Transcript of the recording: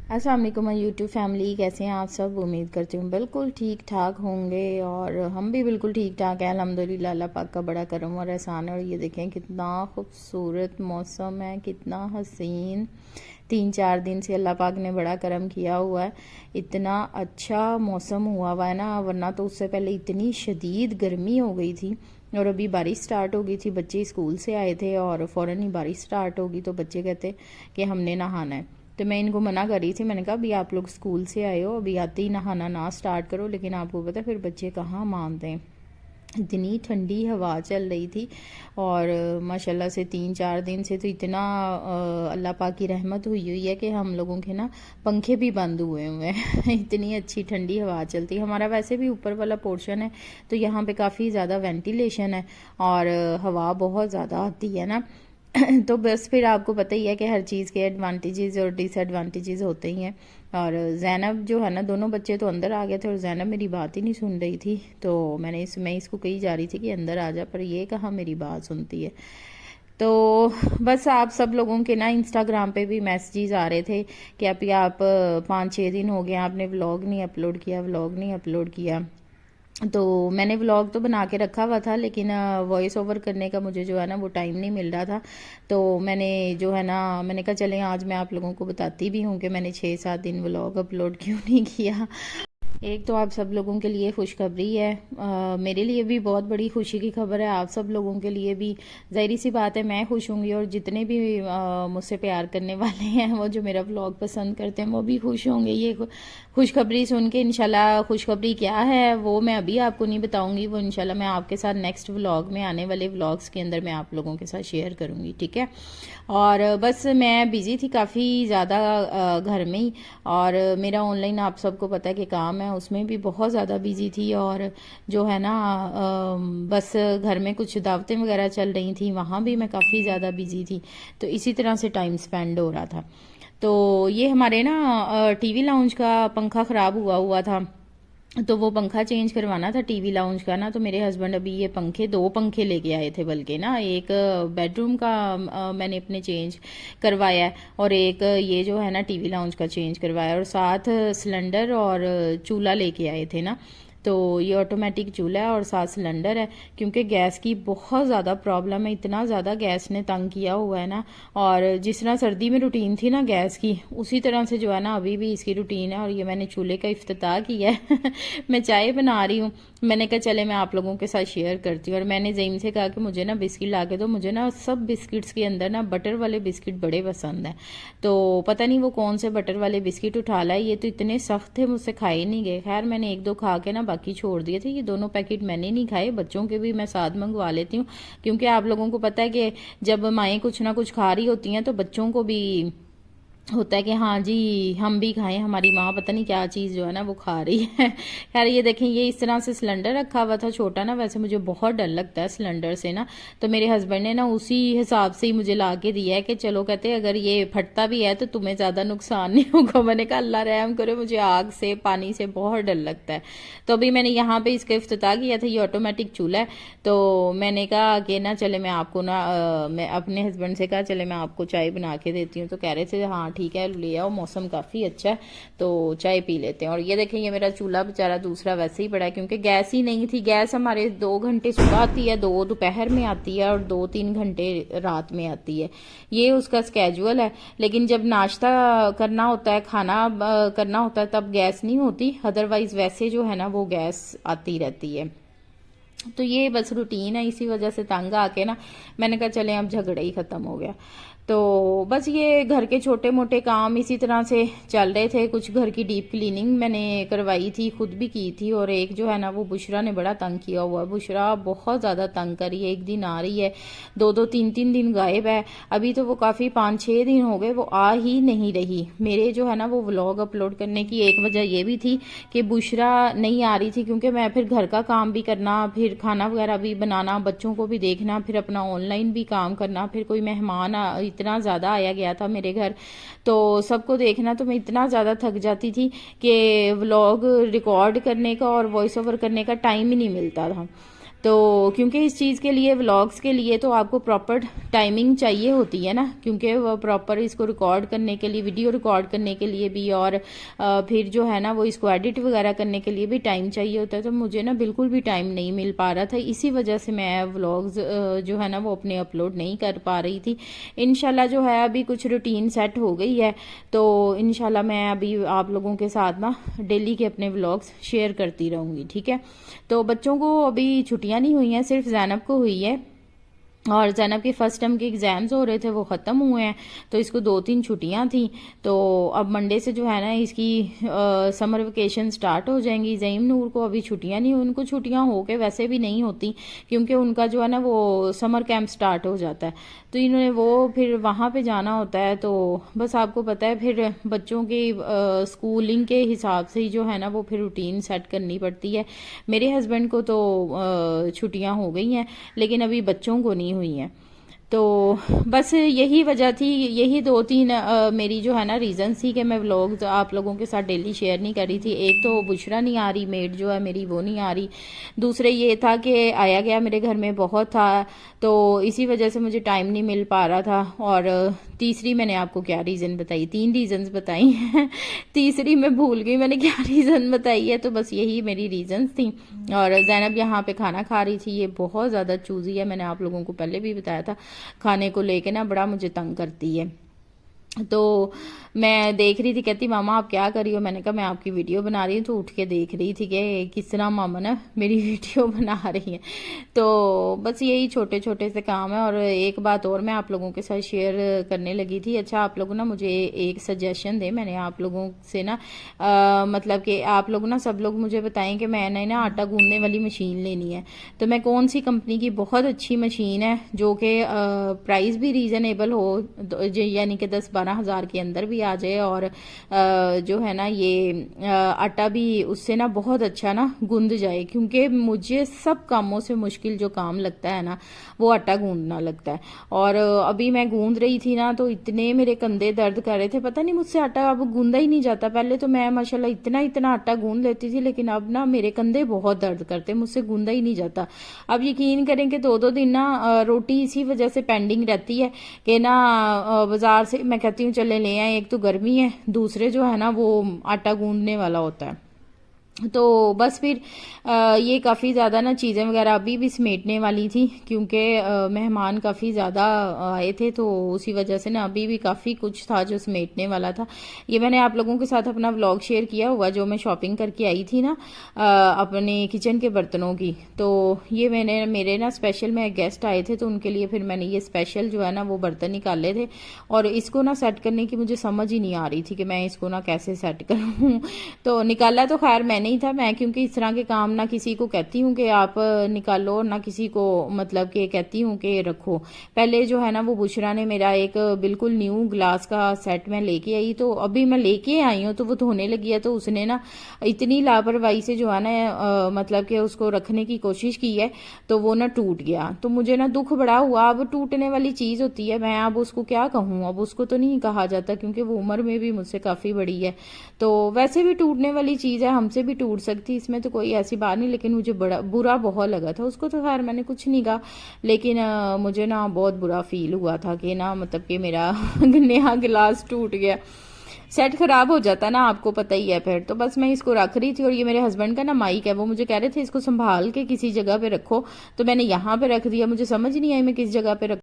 अस्सलाम वालेकुम YouTube family, कैसे हैं आप सब। उम्मीद करती हूँ बिल्कुल ठीक ठाक होंगे और हम भी बिल्कुल ठीक ठाक हैं अल्हम्दुलिल्लाह। अल्लाह पाक का बड़ा करम और एहसान है। और ये देखें कितना खूबसूरत मौसम है, कितना हसीन। 3-4 दिन से अल्लाह पाक ने बड़ा करम किया हुआ है, इतना अच्छा मौसम हुआ है ना, वरना तो उससे पहले इतनी शदीद गर्मी हो गई थी। और अभी बारिश स्टार्ट हो गई थी, बच्चे स्कूल से आए थे और फ़ौरन ही बारिश स्टार्ट होगी तो बच्चे कहते कि हमने नहाना है। तो मैं इनको मना कर रही थी, मैंने कहा अभी आप लोग स्कूल से आए हो, अभी आते ही नहाना ना स्टार्ट करो। लेकिन आपको पता है फिर बच्चे कहाँ मानते हैं। इतनी ठंडी हवा चल रही थी और माशाल्लाह से 3-4 दिन से तो इतना अल्लाह पाक की रहमत हुई है कि हम लोगों के ना पंखे भी बंद हुए हुए हैं इतनी अच्छी ठंडी हवा चलती है। हमारा वैसे भी ऊपर वाला पोर्शन है तो यहाँ पे काफ़ी ज़्यादा वेंटिलेशन है और हवा बहुत ज़्यादा आती है ना तो बस फिर आपको पता ही है कि हर चीज़ के एडवांटेजेस और डिसएडवांटेजेस होते ही हैं। और जैनब जो है ना, दोनों बच्चे तो अंदर आ गए थे और जैनब मेरी बात ही नहीं सुन रही थी। तो मैं इसको कही जा रही थी कि अंदर आ जा, पर ये कहाँ मेरी बात सुनती है। तो बस आप सब लोगों के ना इंस्टाग्राम पे भी मैसेजेस आ रहे थे कि अभी आप 5-6 दिन हो गए आपने व्लॉग नहीं अपलोड किया। तो मैंने व्लॉग तो बना के रखा हुआ था, लेकिन वॉइस ओवर करने का मुझे जो है ना वो टाइम नहीं मिल रहा था। तो मैंने जो है ना, मैंने कहा चलें आज मैं आप लोगों को बताती भी हूँ कि मैंने 6-7 दिन व्लॉग अपलोड क्यों नहीं किया। एक तो आप सब लोगों के लिए खुशखबरी है, मेरे लिए भी बहुत बड़ी खुशी की खबर है, आप सब लोगों के लिए भी। ज़ाहिर सी बात है मैं खुश होंगी और जितने भी मुझसे प्यार करने वाले हैं, वो जो मेरा व्लॉग पसंद करते हैं, वो भी खुश होंगे ये खुशखबरी सुन के। इंशाल्लाह खुशखबरी क्या है वो मैं अभी आपको नहीं बताऊंगी, वो इंशाल्लाह मैं आपके साथ नेक्स्ट व्लॉग में, आने वाले व्लॉग्स के अंदर मैं आप लोगों के साथ शेयर करूंगी, ठीक है। और बस मैं बिज़ी थी काफ़ी ज़्यादा घर में ही, और मेरा ऑनलाइन आप सबको पता है कि काम है, उसमें भी बहुत ज़्यादा बिजी थी। और जो है ना बस घर में कुछ दावतें वगैरह चल रही थी, वहाँ भी मैं काफ़ी ज़्यादा बिजी थी। तो इसी तरह से टाइम स्पेंड हो रहा था। तो ये हमारे ना टीवी लाउंज का पंखा ख़राब हुआ हुआ था, तो वो पंखा चेंज करवाना था टीवी लाउंज का ना। तो मेरे हस्बैंड अभी ये दो पंखे लेके आए थे, बल्कि ना एक बेडरूम का मैंने अपने चेंज करवाया है, और एक ये जो है ना टीवी लाउंज का चेंज करवाया, और साथ सिलेंडर और चूल्हा लेके आए थे ना। तो ये ऑटोमेटिक चूल्हा है और साथ सिलेंडर है, क्योंकि गैस की बहुत ज़्यादा प्रॉब्लम है, इतना ज़्यादा गैस ने तंग किया हुआ है ना। और जिस तरह सर्दी में रूटीन थी ना गैस की, उसी तरह से जो है ना अभी भी इसकी रूटीन है। और ये मैंने चूल्हे का इफ्तिताह किया है मैं चाय बना रही हूँ, मैंने कहा चले मैं आप लोगों के साथ शेयर करती हूँ। और मैंने ज़ईम से कहा कि मुझे ना बिस्किट ला के दो, मुझे ना सब बिस्किट्स के अंदर ना बटर वाले बिस्किट बड़े पसंद हैं। तो पता नहीं वो कौन से बटर वाले बिस्किट उठा लाए, ये तो इतने सख्त थे मुझसे खाए नहीं गए। खैर मैंने 1-2 खा के ना बाकी छोड़ दिए थे। ये दोनों पैकेट मैंने नहीं खाए, बच्चों के भी मैं साथ मंगवा लेती हूँ, क्योंकि आप लोगों को पता है कि जब माएँ कुछ ना कुछ खा रही होती हैं तो बच्चों को भी होता है कि हाँ जी हम भी खाएं, हमारी माँ पता नहीं क्या चीज़ जो है ना वो खा रही है खैर ये देखें, ये इस तरह से सिलेंडर रखा हुआ था छोटा ना, वैसे मुझे बहुत डर लगता है सिलेंडर से ना। तो मेरे हस्बैंड ने ना उसी हिसाब से ही मुझे ला के दिया है कि चलो, कहते अगर ये फटता भी है तो तुम्हें ज़्यादा नुकसान नहीं होगा। मैंने कहा अल्लाह रहम करे, मुझे आग से पानी से बहुत डर लगता है। तो अभी मैंने यहाँ पे इसका इफ्तिताह किया था, ये ऑटोमेटिक चूल्हा है। तो मैंने कहा कि ना चले मैं आपको ना मैं अपने हस्बैंड से कहा चले मैं आपको चाय बना के देती हूँ। तो कह रहे थे हाँ ठीक है ले आओ, मौसम काफ़ी अच्छा है तो चाय पी लेते हैं। और ये देखें, ये मेरा चूल्हा बेचारा दूसरा वैसे ही पड़ा है, क्योंकि गैस ही नहीं थी। गैस हमारे 2 घंटे सुबह आती है, 2 दोपहर में आती है और 2-3 घंटे रात में आती है, ये उसका स्केजुअल है। लेकिन जब नाश्ता करना होता है, खाना करना होता है, तब गैस नहीं होती, अदरवाइज वैसे जो है ना वो गैस आती रहती है। तो ये बस रूटीन है, इसी वजह से तंग आके ना मैंने कहा चले अब झगड़ा ही खत्म हो गया। तो बस ये घर के छोटे मोटे काम इसी तरह से चल रहे थे। कुछ घर की डीप क्लीनिंग मैंने करवाई थी, खुद भी की थी। और एक जो है ना वो बुशरा ने बड़ा तंग किया हुआ है, बुशरा बहुत ज़्यादा तंग करी है, एक दिन आ रही है, 2-2 3-3 दिन गायब है। अभी तो वो काफ़ी 5-6 दिन हो गए वो आ ही नहीं रही। मेरे जो है ना वो व्लॉग अपलोड करने की एक वजह ये भी थी कि बुशरा नहीं आ रही थी, क्योंकि मैं फिर घर का काम भी करना, फिर खाना वगैरह भी बनाना, बच्चों को भी देखना, फिर अपना ऑनलाइन भी काम करना, फिर कोई मेहमान इतना ज़्यादा आया गया था मेरे घर, तो सबको देखना, तो मैं इतना ज़्यादा थक जाती थी कि व्लॉग रिकॉर्ड करने का और वॉइस ओवर करने का टाइम ही नहीं मिलता था। तो क्योंकि इस चीज़ के लिए, व्लॉग्स के लिए तो आपको प्रॉपर टाइमिंग चाहिए होती है ना, क्योंकि वो प्रॉपर इसको रिकॉर्ड करने के लिए, वीडियो रिकॉर्ड करने के लिए भी, और फिर जो है ना वो इसको एडिट वगैरह करने के लिए भी टाइम चाहिए होता है। तो मुझे ना बिल्कुल भी टाइम नहीं मिल पा रहा था, इसी वजह से मैं व्लॉग्स जो है ना वो अपने अपलोड नहीं कर पा रही थी। इंशाल्लाह जो है अभी कुछ रूटीन सेट हो गई है, तो इंशाल्लाह मैं अभी आप लोगों के साथ ना डेली के अपने व्लॉग्स शेयर करती रहूँगी, ठीक है। तो बच्चों को अभी छुट्टियां नहीं हुई हैं, सिर्फ जैनब को हुई है, और जैनब के फर्स्ट टर्म के एग्ज़ाम्स हो रहे थे, वो ख़त्म हुए हैं, तो इसको 2-3 छुट्टियां थी। तो अब मंडे से जो है ना इसकी समर वेकेशन स्टार्ट हो जाएंगी। ज़ईम नूर को अभी छुट्टियां नहीं, उनको छुट्टियां हो के वैसे भी नहीं होती, क्योंकि उनका जो है ना वो समर कैंप स्टार्ट हो जाता है, तो इन्होंने वो फिर वहाँ पे जाना होता है। तो बस आपको पता है फिर बच्चों की स्कूलिंग के हिसाब से ही जो है ना वो फिर रूटीन सेट करनी पड़ती है। मेरे हस्बैंड को तो छुट्टियां हो गई हैं, लेकिन अभी बच्चों को नहीं हुई हैं। तो बस यही वजह थी, यही 2-3 मेरी जो है ना रीज़न्स थी कि मैं व्लॉग्स आप लोगों के साथ डेली शेयर नहीं कर रही थी। एक तो बुशरा नहीं आ रही, मेड जो है मेरी वो नहीं आ रही, दूसरे ये था कि आया गया मेरे घर में बहुत था, तो इसी वजह से मुझे टाइम नहीं मिल पा रहा था। और तीसरी मैंने आपको क्या रीज़न बताई, 3 रीज़न्स बताई हैं तीसरी मैं भूल गई मैंने क्या रीज़न बताई है। तो बस यही मेरी रीज़न्स थी। और जैनब यहाँ पे खाना खा रही थी, ये बहुत ज़्यादा चूज़ी है, मैंने आप लोगों को पहले भी बताया था, खाने को लेके ना बड़ा मुझे तंग करती है। तो मैं देख रही थी, कहती मामा आप क्या कर रही हो, मैंने कहा मैं आपकी वीडियो बना रही हूँ। तो उठ के देख रही थी कि किस तरह मामा ना मेरी वीडियो बना रही है। तो बस यही छोटे छोटे से काम है। और एक बात और मैं आप लोगों के साथ शेयर करने लगी थी। अच्छा, आप लोग ना मुझे एक सजेशन दें, मैंने आप लोगों से ना मतलब कि आप लोग ना सब लोग मुझे बताएं कि मैंने ना आटा गूंदने वाली मशीन लेनी है, तो मैं कौन सी कंपनी की बहुत अच्छी मशीन है जो कि प्राइस भी रीज़नेबल हो, यानी कि 10-12 हज़ार के अंदर भी आ जाए, और जो है ना ये आटा भी उससे ना बहुत अच्छा ना गूंद जाए। क्योंकि मुझे सब कामों से मुश्किल जो काम लगता है ना वो आटा गूंदना लगता है। और अभी मैं गूंद रही थी ना तो इतने मेरे कंधे दर्द कर रहे थे, पता नहीं मुझसे आटा अब गूंदा ही नहीं जाता। पहले तो मैं माशाल्लाह इतना इतना आटा गूंद लेती थी, लेकिन अब ना मेरे कंधे बहुत दर्द करते, मुझसे गूंदा ही नहीं जाता। अब यकीन करें कि 2-2 दिन ना रोटी इसी वजह से पेंडिंग रहती है कि ना बाजार से मैं कहती हूँ चले ले आए, एक तो गर्मी है, दूसरे जो है ना वो आटा गूंदने वाला होता है। तो बस फिर ये काफ़ी ज़्यादा ना चीज़ें वगैरह अभी भी समेटने वाली थी, क्योंकि मेहमान काफ़ी ज़्यादा आए थे, तो उसी वजह से ना अभी भी काफ़ी कुछ था जो समेटने वाला था। ये मैंने आप लोगों के साथ अपना व्लॉग शेयर किया हुआ जो मैं शॉपिंग करके आई थी ना अपने किचन के बर्तनों की। तो ये मेरे ना स्पेशल में गेस्ट आए थे, तो उनके लिए फिर मैंने ये स्पेशल जो है ना वो बर्तन निकाले थे, और इसको ना सेट करने की मुझे समझ ही नहीं आ रही थी कि मैं इसको ना कैसे सेट करूँ तो निकाला तो खैर मैं नहीं था, मैं क्योंकि इस तरह के काम ना किसी को कहती हूँ कि आप निकालो, ना किसी को मतलब कि कहती हूँ कि रखो। पहले जो है ना वो बुशरा ने मेरा एक बिल्कुल न्यू ग्लास का सेट मैं लेके आई, तो अभी मैं लेके आई हूँ तो वो धोने लगी है, तो उसने ना इतनी लापरवाही से जो है ना मतलब कि उसको रखने की कोशिश की है, तो वो ना टूट गया। तो मुझे ना दुख बड़ा हुआ। अब टूटने वाली चीज़ होती है, मैं अब उसको क्या कहूँ, अब उसको तो नहीं कहा जाता क्योंकि वो उम्र में भी मुझसे काफ़ी बड़ी है, तो वैसे भी टूटने वाली चीज़ है, हमसे भी टूट सकती, इसमें तो कोई ऐसी बात नहीं। लेकिन मुझे बड़ा बुरा बहुत लगा था, उसको तो खैर मैंने कुछ नहीं कहा, लेकिन मुझे ना बहुत बुरा फील हुआ था कि ना मतलब कि मेरा नया गिलास टूट गया। सेट खराब हो जाता ना, आपको पता ही है। फिर तो बस मैं इसको रख रही थी, और ये मेरे हस्बैंड का ना माइक है, वो मुझे कह रहे थे इसको संभाल के किसी जगह पे रखो, तो मैंने यहाँ पे रख दिया। मुझे समझ नहीं आई मैं किस जगह पे रख